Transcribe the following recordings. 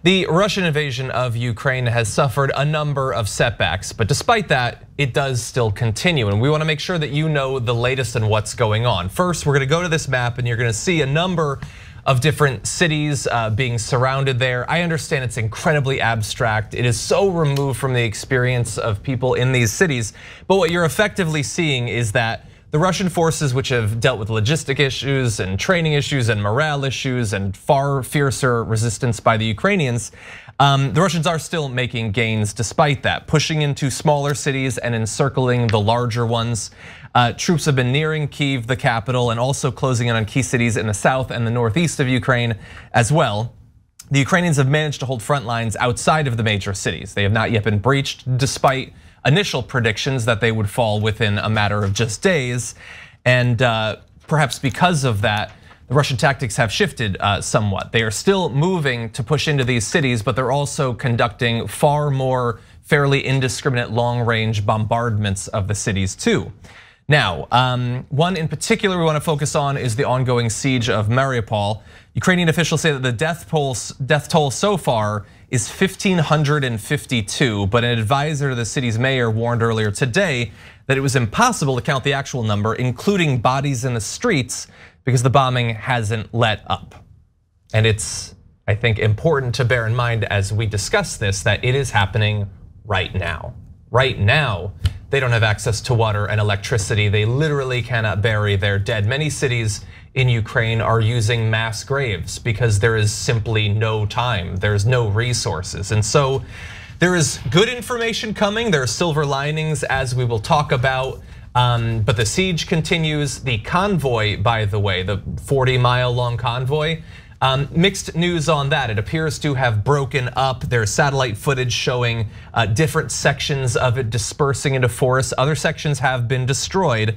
The Russian invasion of Ukraine has suffered a number of setbacks, but despite that, it does still continue. And we want to make sure that you know the latest on what's going on. First, we're going to go to this map and you're going to see a number of different cities being surrounded there. I understand it's incredibly abstract. It is so removed from the experience of people in these cities. But what you're effectively seeing is that the Russian forces, which have dealt with logistic issues and training issues and morale issues and far fiercer resistance by the Ukrainians, the Russians are still making gains despite that, pushing into smaller cities and encircling the larger ones. Troops have been nearing Kyiv, the capital, and also closing in on key cities in the south and the northeast of Ukraine as well. The Ukrainians have managed to hold front lines outside of the major cities. They have not yet been breached despite initial predictions that they would fall within a matter of just days. And perhaps because of that, the Russian tactics have shifted somewhat. They are still moving to push into these cities, but they're also conducting far more fairly indiscriminate long-range bombardments of the cities too. Now, one in particular we want to focus on is the ongoing siege of Mariupol. Ukrainian officials say that the death toll so far is 1,552, but an advisor to the city's mayor warned earlier today that it was impossible to count the actual number, including bodies in the streets, because the bombing hasn't let up. And it's, I think, important to bear in mind as we discuss this, that it is happening right now. Right now, they don't have access to water and electricity. They literally cannot bury their dead. Many cities in Ukraine are using mass graves because there is simply no time. There's no resources. And so there is good information coming. There are silver linings, as we will talk about. But the siege continues. The convoy, by the way, the 40-mile long convoy, mixed news on that. It appears to have broken up. There's satellite footage showing different sections of it dispersing into forests. Other sections have been destroyed.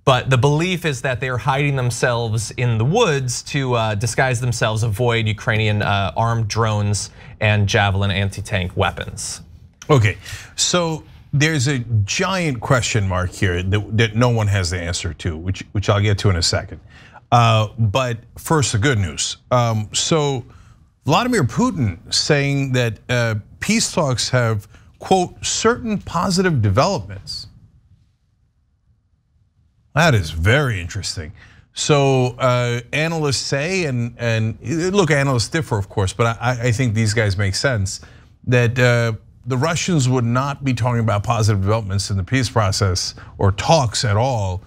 But the belief is that they're hiding themselves in the woods to disguise themselves, avoid Ukrainian armed drones and Javelin anti-tank weapons. Okay, so there's a giant question mark here that no one has the answer to, which I'll get to in a second. But first, the good news. So Vladimir Putin saying that peace talks have, quote, certain positive developments. That is very interesting. So analysts say, and look, analysts differ, of course, but I think these guys make sense, that the Russians would not be talking about positive developments in the peace process or talks at all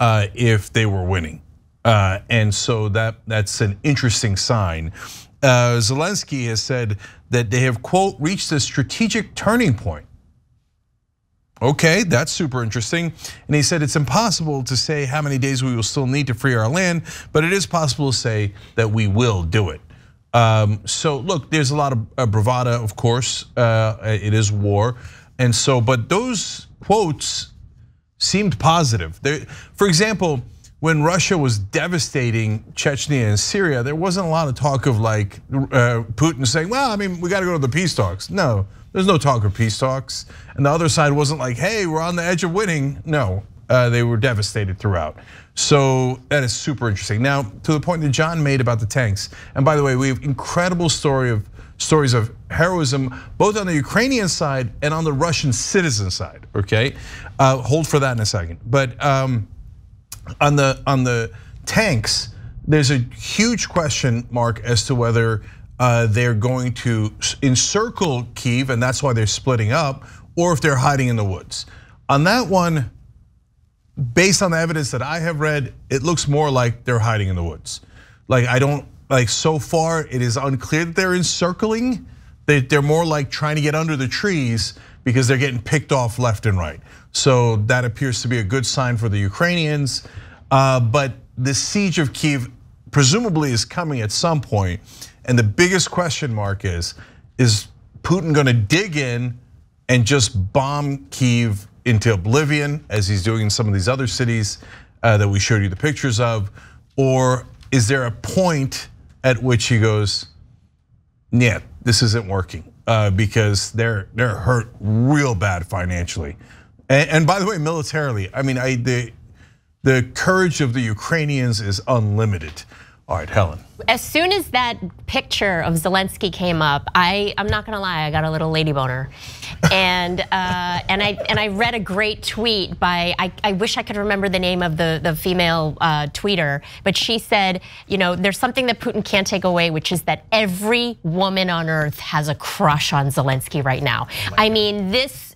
if they were winning. And so that's an interesting sign. Zelensky has said that they have, quote, reached a strategic turning point. Okay, that's super interesting. And he said it's impossible to say how many days we will still need to free our land, but it is possible to say that we will do it. So look, there's a lot of bravado, of course. It is war. And so, but those quotes seemed positive. For example, when Russia was devastating Chechnya and Syria, there wasn't a lot of talk of like Putin saying, well, I mean, we got to go to the peace talks. No, there's no talk of peace talks. And the other side wasn't like, hey, we're on the edge of winning. No, they were devastated throughout. So that is super interesting. Now, to the point that John made about the tanks, and by the way, we have incredible stories of heroism, both on the Ukrainian side and on the Russian citizen side, okay? Hold for that in a second. But on the tanks, there's a huge question mark as to whether they're going to encircle Kyiv, and that's why they're splitting up, or if they're hiding in the woods. On that one, based on the evidence that I have read, it looks more like they're hiding in the woods. Like so far, it is unclear that they're encircling. They're more like trying to get under the trees because they're getting picked off left and right. So that appears to be a good sign for the Ukrainians. But the siege of Kyiv presumably is coming at some point. And the biggest question mark is Putin gonna dig in and just bomb Kyiv into oblivion, as he's doing in some of these other cities that we showed you the pictures of? Or is there a point at which he goes, yeah, this isn't working, because they're hurt real bad financially. And by the way, militarily, I mean, the courage of the Ukrainians is unlimited. All right, Helen. As soon as that picture of Zelensky came up, I'm not gonna lie, I got a little lady boner, and I read a great tweet by I wish I could remember the name of the female tweeter, but she said, you know, there's something that Putin can't take away, which is that every woman on earth has a crush on Zelensky right now. I mean,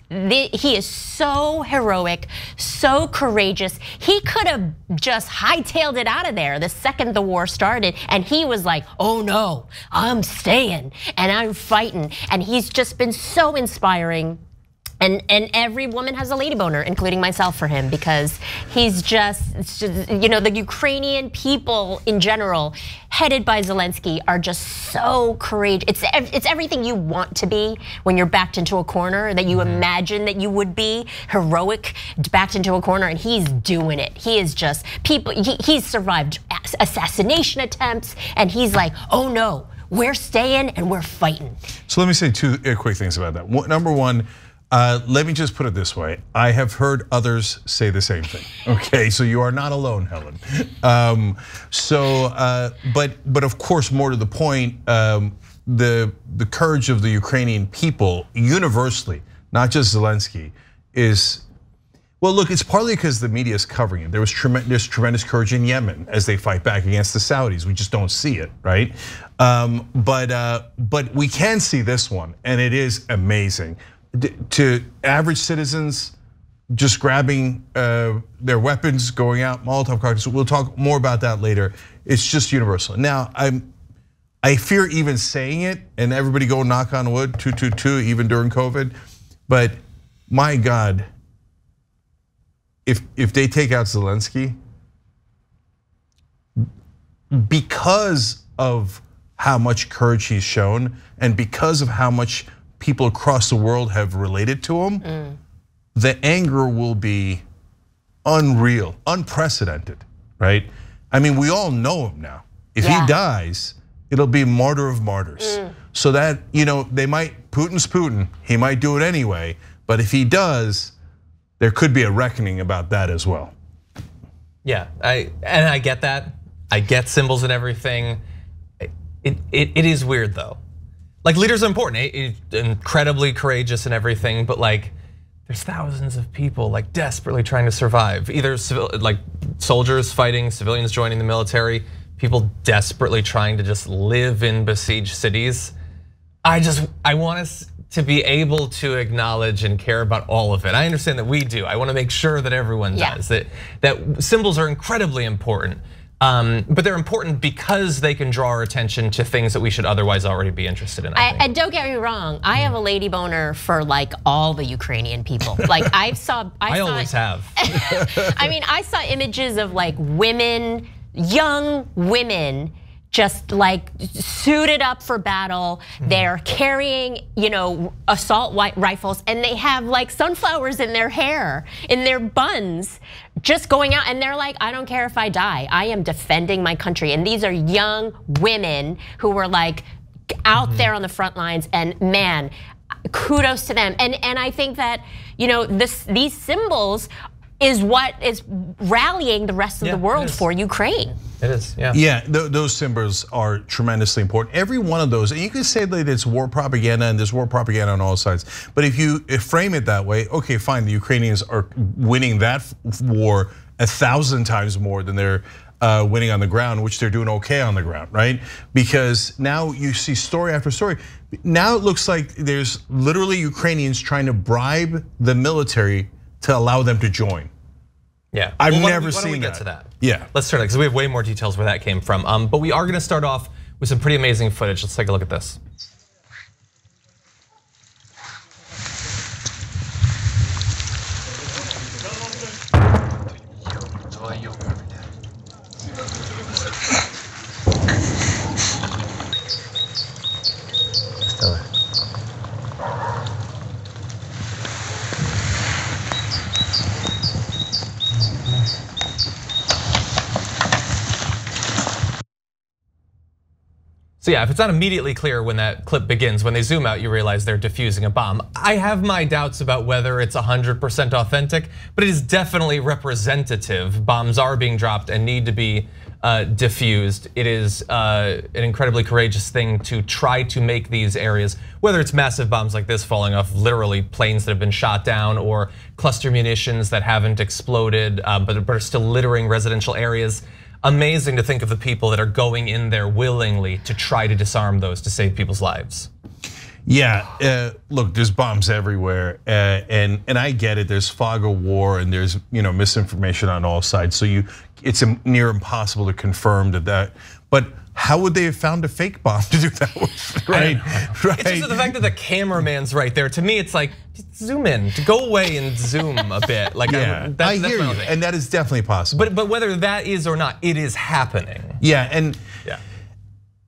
he is so heroic, so courageous. He could have just hightailed it out of there the second the war started, and he was like, oh no, I'm staying and I'm fighting. And he's just been so inspiring. And every woman has a lady boner, including myself, for him, because he's just, you know, the Ukrainian people in general, headed by Zelensky, are just so courageous. It's everything you want to be when you're backed into a corner, that you imagine that you would be, heroic, backed into a corner, and he's doing it. He is just, he's survived assassination attempts, and he's like, oh no, we're staying and we're fighting. So let me say two quick things about that. Number one, let me just put it this way. I have heard others say the same thing. Okay, so you are not alone, Helen. But of course, more to the point, the courage of the Ukrainian people universally, not just Zelensky, is, well, look, it's partly because the media is covering it. There's tremendous courage in Yemen as they fight back against the Saudis. We just don't see it, right? But we can see this one, and it is amazing. To average citizens just grabbing their weapons, going out, Molotov cocktails. We'll talk more about that later. It's just universal. Now, I fear even saying it, and everybody go knock on wood, 222, even during COVID. But my God, if they take out Zelensky, because of how much courage he's shown, and because of how much people across the world have related to him, the anger will be unreal, unprecedented, right? I mean, we all know him now. If he dies, it'll be martyr of martyrs. So that, you know, Putin's Putin, he might do it anyway, but if he does, there could be a reckoning about that as well. Yeah, I get that. I get symbols and everything. It is weird though. Like, leaders are important, incredibly courageous and everything, but like, there's thousands of people like desperately trying to survive. Either like soldiers fighting, civilians joining the military, people desperately trying to just live in besieged cities. I want us to be able to acknowledge and care about all of it. I understand that we do. I want to make sure that everyone does. That symbols are incredibly important. But they're important because they can draw our attention to things that we should otherwise already be interested in. And don't get me wrong, I have a lady boner for like all the Ukrainian people. Like I always have. I mean, I saw images of like women, young women, just like suited up for battle. They're carrying, you know, assault rifles, and they have like sunflowers in their hair, in their buns, just going out, and they're like, I don't care if I die, I am defending my country. And these are young women who were like out there on the front lines, and man, kudos to them. And I think that, you know, these symbols is what is rallying the rest of the world for Ukraine. It is, yeah. Yeah, those symbols are tremendously important. Every one of those, and you can say that it's war propaganda, and there's war propaganda on all sides. But if you frame it that way, okay, fine, the Ukrainians are winning that war 1,000 times more than they're winning on the ground, which they're doing okay on the ground, right? Because now you see story after story. Now it looks like there's literally Ukrainians trying to bribe the military to allow them to join. Yeah, I've never why seen don't we that. get to that? Yeah, let's start because we have way more details where that came from. But we are going to start off with some pretty amazing footage. Let's take a look at this. So yeah, if it's not immediately clear when that clip begins, when they zoom out, you realize they're defusing a bomb. I have my doubts about whether it's 100% authentic, but it is definitely representative. Bombs are being dropped and need to be diffused. It is an incredibly courageous thing to try to make these areas, whether it's massive bombs like this falling off literally planes that have been shot down, or cluster munitions that haven't exploded but are still littering residential areas. Amazing to think of the people that are going in there willingly to try to disarm those to save people's lives. Yeah, look, there's bombs everywhere, and I get it. There's fog of war, and there's misinformation on all sides. So it's near impossible to confirm that. But how would they have found a fake bomb to do that with? Right. It's just the fact that the cameraman's right there. To me, it's like, zoom in, to go away and zoom a bit. Like, yeah, I hear you, and that is definitely possible. But whether that is or not, it is happening. Yeah, and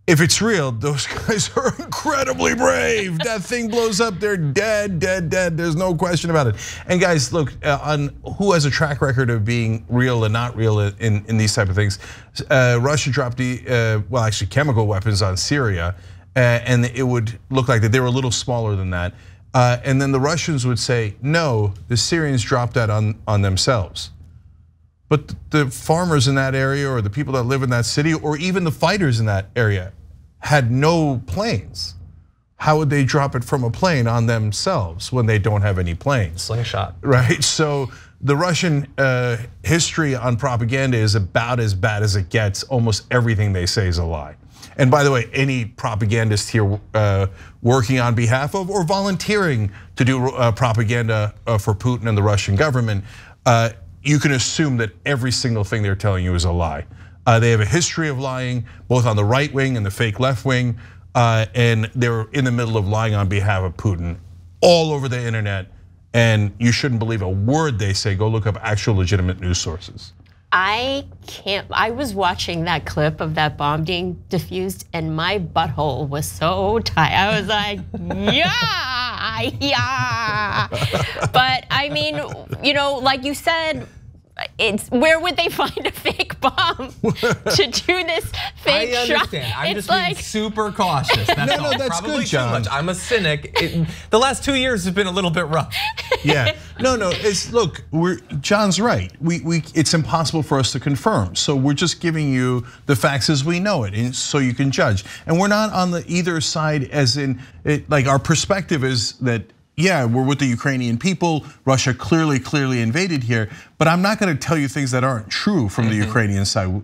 if it's real, those guys are incredibly brave. That thing blows up, they're dead, dead, dead. There's no question about it. And guys, look, on who has a track record of being real and not real in these type of things. Russia dropped well, actually chemical weapons on Syria, and it would look like that they were a little smaller than that. And then the Russians would say, no, the Syrians dropped that on themselves. But the farmers in that area, or the people that live in that city, or even the fighters in that area had no planes. How would they drop it from a plane on themselves when they don't have any planes? Slingshot. Right, so the Russian history on propaganda is about as bad as it gets. Almost everything they say is a lie. And by the way, any propagandist here working on behalf of or volunteering to do propaganda for Putin and the Russian government, you can assume that every single thing they're telling you is a lie. They have a history of lying, both on the right wing and the fake left wing, and they're in the middle of lying on behalf of Putin all over the internet. And you shouldn't believe a word they say. Go look up actual legitimate news sources. I can't, I was watching that clip of that bomb being diffused and my butthole was so tight. I was like, yeah. But I mean, like you said, it's where would they find a fake bomb to do this fake shot? I understand. I'm just being super cautious. That's all. That's probably good, John. too much. I'm a cynic. The last 2 years have been a little bit rough. Yeah, no. Look, John's right. It's impossible for us to confirm. So we're just giving you the facts as we know it, and so you can judge. And we're not on the either side, as in, like our perspective is that. Yeah, we're with the Ukrainian people. Russia clearly invaded here, but I'm not going to tell you things that aren't true from the Ukrainian side.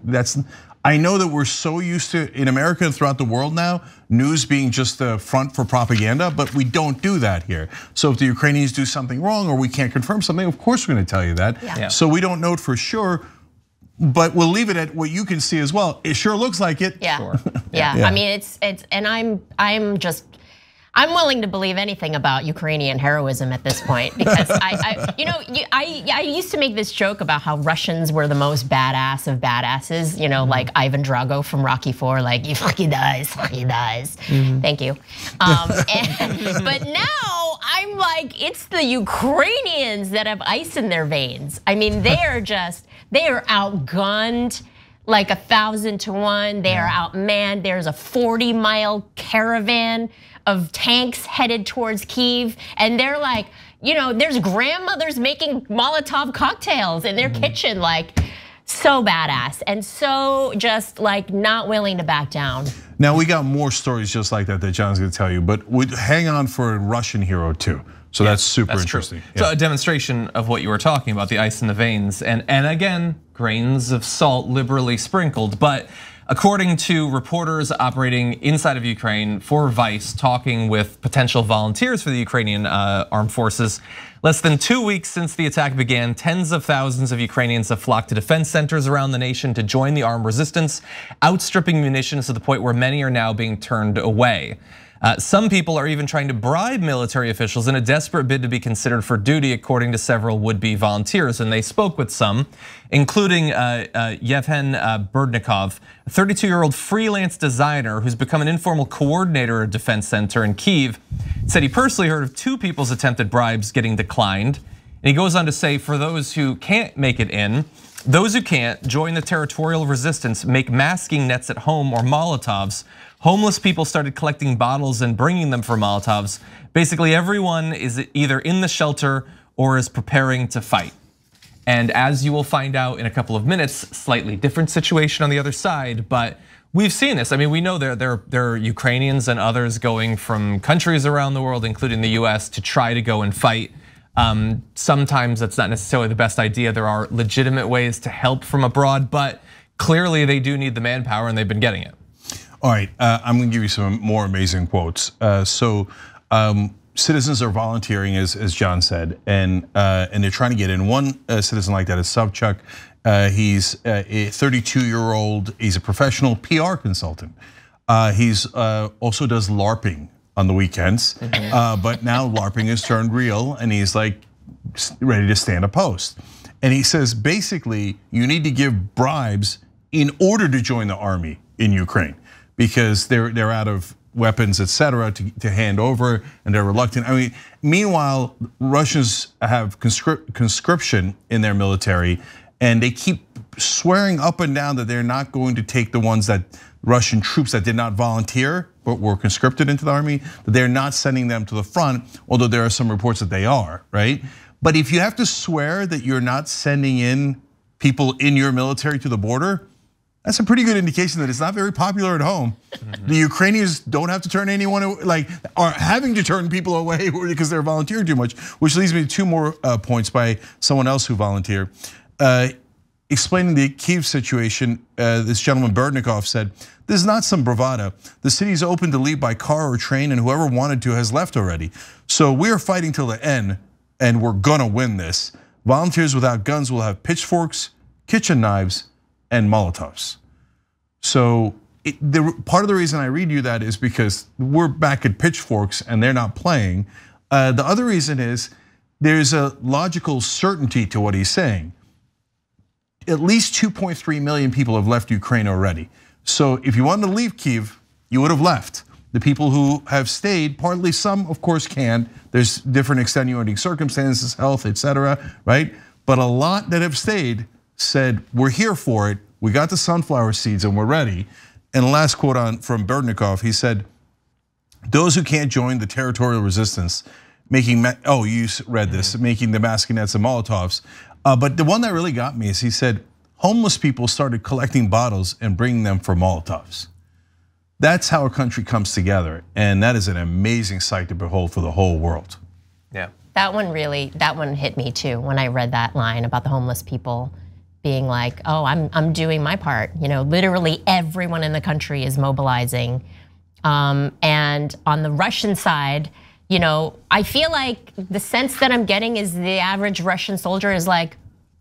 I know that we're so used to, in America and throughout the world now, news being just the front for propaganda, but we don't do that here. So if the Ukrainians do something wrong or we can't confirm something, of course we're going to tell you that. Yeah. So we don't know it for sure, but we'll leave it at what you can see as well. It sure looks like it. Yeah, Sure. yeah. I mean, and I'm willing to believe anything about Ukrainian heroism at this point, because I used to make this joke about how Russians were the most badass of badasses, like Ivan Drago from Rocky IV, like he fucking does. Thank you. But now I'm like, it's the Ukrainians that have ice in their veins. I mean, they are outgunned like 1,000 to 1. They are outmanned. There's a 40-mile caravan of tanks headed towards Kyiv, and they're like, there's grandmothers making Molotov cocktails in their kitchen, like so badass, and so just like not willing to back down. Now we got more stories just like that John's gonna tell you, but we hang on for a Russian hero too. So that's super interesting. So a demonstration of what you were talking about, the ice in the veins, and again, grains of salt liberally sprinkled, but according to reporters operating inside of Ukraine for Vice, talking with potential volunteers for the Ukrainian armed forces, less than 2 weeks since the attack began, tens of thousands of Ukrainians have flocked to defense centers around the nation to join the armed resistance, outstripping munitions to the point where many are now being turned away. Some people are even trying to bribe military officials in a desperate bid to be considered for duty, according to several would-be volunteers. And they spoke with some, including Yevhen Berdnikov, a 32-year-old freelance designer who's become an informal coordinator at a defense center in Kyiv. Said he personally heard of 2 people's attempted bribes getting declined. And he goes on to say, for those who can't make it in, those who can't join the territorial resistance, make masking nets at home or Molotovs, homeless people started collecting bottles and bringing them for Molotovs. Basically, everyone is either in the shelter or is preparing to fight. And as you will find out in a couple of minutes, slightly different situation on the other side, but we've seen this. I mean, we know there are Ukrainians and others going from countries around the world, including the US, to try to go and fight. Sometimes that's not necessarily the best idea. There are legitimate ways to help from abroad, but clearly they do need the manpower and they've been getting it. All right, I'm gonna give you some more amazing quotes. Citizens are volunteering, as John said, and they're trying to get in. One citizen like that is Savchuk. He's a 32-year-old. He's a professional PR consultant. He's also does LARPing on the weekends, but now LARPing has turned real, and he's like ready to stand a post. And he says basically, you need to give bribes in order to join the army in Ukraine because they're out of weapons, etc., to hand over, and they're reluctant. I mean, meanwhile, Russians have conscription in their military, and they keep swearing up and down that they're not going to take the ones that Russian troops that did not volunteer but were conscripted into the army, that they're not sending them to the front, although there are some reports that they are, right? But if you have to swear that you're not sending in people in your military to the border, that's a pretty good indication that it's not very popular at home. The Ukrainians don't have to turn anyone, like, are having to turn people away because they're volunteering too much, which leads me to two more points by someone else who volunteered. Explaining the Kyiv situation, this gentleman Berdnikov said, "This is not some bravado. The city is open to leave by car or train, and whoever wanted to has left already. So we are fighting till the end, and we're gonna win this. Volunteers without guns will have pitchforks, kitchen knives, and Molotovs." So part of the reason I read you that is because we're back at pitchforks and they're not playing. The other reason is there's a logical certainty to what he's saying. At least 2.3 million people have left Ukraine already. So if you wanted to leave Kyiv, you would have left. The people who have stayed, partly some of course can. There's different extenuating circumstances, health, etc., right? But a lot that have stayed said, we're here for it. We got the sunflower seeds and we're ready. And the last quote from Berdnikov, he said, "Those who can't join the territorial resistance, making," oh, you read this, "making the Maskinets and Molotovs." But the one that really got me is he said, homeless people started collecting bottles and bringing them for Molotovs. That's how a country comes together. And that is an amazing sight to behold for the whole world. Yeah. That one hit me too when I read that line about the homeless people being like, oh, I'm doing my part. You know, literally everyone in the country is mobilizing. And on the Russian side, you know, I feel like the sense that I'm getting is the average Russian soldier is like,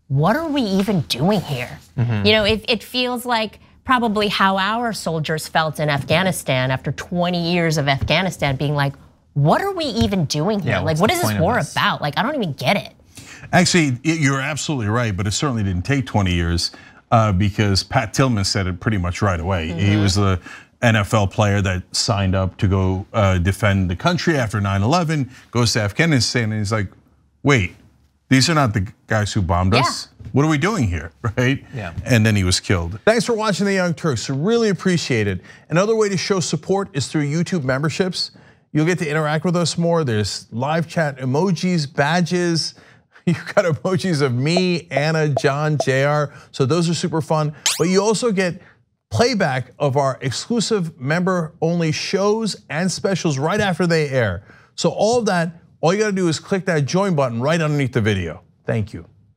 what are we even doing here? You know, it feels like probably how our soldiers felt in Afghanistan after 20 years of Afghanistan being like, what are we even doing here? Like, what is this war about? Like, I don't even get it. Actually, you're absolutely right, but it certainly didn't take 20 years because Pat Tillman said it pretty much right away. He was the NFL player that signed up to go defend the country after 9/11, goes to Afghanistan, and he's like, wait, these are not the guys who bombed us. What are we doing here, right? Yeah. And then he was killed. Thanks for watching The Young Turks, really appreciate it. Another way to show support is through YouTube memberships. You'll get to interact with us more. There's live chat emojis, badges. You've got emojis of me, Anna, John, JR. So those are super fun. But you also get playback of our exclusive member-only shows and specials right after they air. So all of that, all you gotta do is click that join button right underneath the video. Thank you.